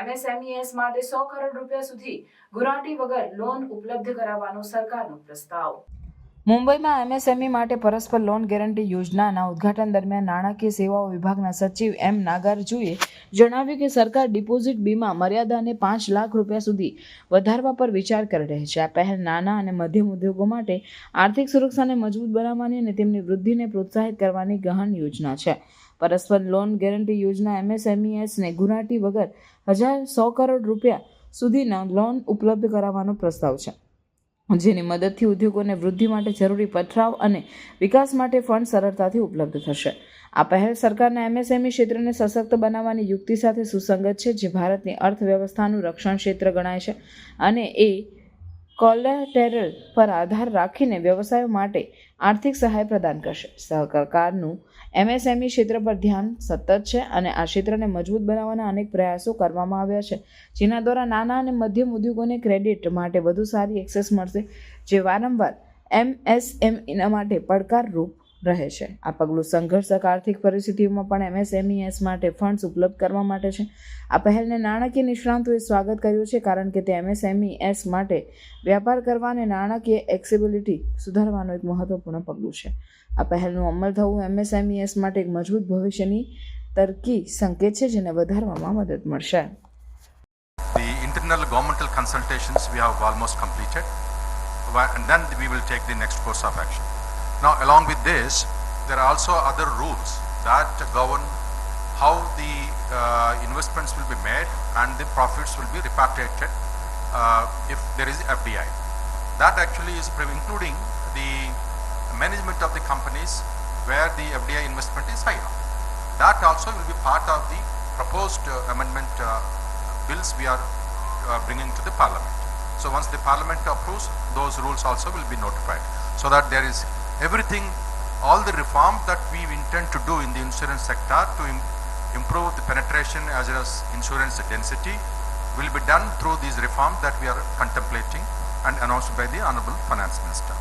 MSMEs માટે 100 કરોડ રૂપિયા સુધી ગુરાટી વગર લોન ઉપલબ્ધ કરાવવાનો સરકારનો પ્રસ્તાવ. મુંબઈમાં MSME માટે પરસ્પર લોન ગેરંટી યોજનાના ઉદ્ઘાટન દરમિયાન નાણાકીય સેવાઓ વિભાગના સચિવ M. નાગાર્જુએ જણાવ્યું કે સરકાર ડિપોઝિટ બીમા મર્યાદાને 5 લાખ રૂપિયા સુધી વધારવા પર વિચાર કરી રહી છે. આ પહેલ નાના અને મધ્યમ ઉદ્યોગો માટે આર્થિક સુરક્ષાને મજબૂત બનાવવાની અને તેમની વૃદ્ધિને પ્રોત્સાહિત કરવાની ગહન યોજના છે. પરસ્પર લોન ગેરંટી યોજના MSMEsને ગુરાટી વગર 100 કરોડ રૂપિયા સુધીના લોન ઉપલબ્ધ કરાવવાનો પ્રસ્તાવ છે, જેની મદદથી ઉદ્યોગોને વૃદ્ધિ માટે જરૂરી પથરાવ અને વિકાસ માટે ફંડ સરળતાથી ઉપલબ્ધ થશે. આ પહેલ સરકારના MSME ક્ષેત્રને સશક્ત બનાવવાની યુક્તિ સાથે સુસંગત છે, જે ભારતની અર્થવ્યવસ્થાનું રક્ષણ ક્ષેત્ર ગણાય છે અને એ કોલેટેરલ પર આધાર રાખીને વ્યવસાયો માટે આર્થિક સહાય પ્રદાન કરશે. સરકારનું MSME ક્ષેત્ર પર ધ્યાન સતત છે અને આ ક્ષેત્રને મજબૂત બનાવવાના અનેક પ્રયાસો કરવામાં આવ્યા છે, જેના દ્વારા નાના અને મધ્યમ ઉદ્યોગોને ક્રેડિટ માટે વધુ સારી એક્સેસ મળશે, જે વારંવાર MSME માટે પડકારરૂપ રહે છે. આ પગલું સંઘર્ષક આર્થિક પરિસ્થિતિઓમાં પણ MSMEs માટે ફંડ્સ ઉપલબ્ધ કરવા માટે છે. આ પહેલને નાણાકીય નિષ્ણાંતોએ સ્વાગત કર્યું છે, કારણ કે તે MSMEs માટે વ્યાપાર કરવા અને નાણાકીય એક્સેબિલિટી સુધારવાનું એક મહત્વપૂર્ણ પગલું છે. આ પહેલનું અમલ થવું MSMEs માટે એક મજબૂત ભવિષ્યની તરકી સંકેત છે, જેને વધારવામાં મદદ મળશે. The internal governmental consultations we have almost completed, and then we will take the next course of action. Now, along with this, there are also other rules that govern how the investments will be made and the profits will be repatriated if there is FDI. That actually is including the management of the companies where the FDI investment is higher. That also will be part of the proposed amendment bills we are bringing to the Parliament. So once the Parliament approves, those rules also will be notified, so that there is everything, all the reform that we intend to do in the insurance sector to improve the penetration as well as insurance density will be done through these reforms that we are contemplating and announced by the Honorable Finance Minister.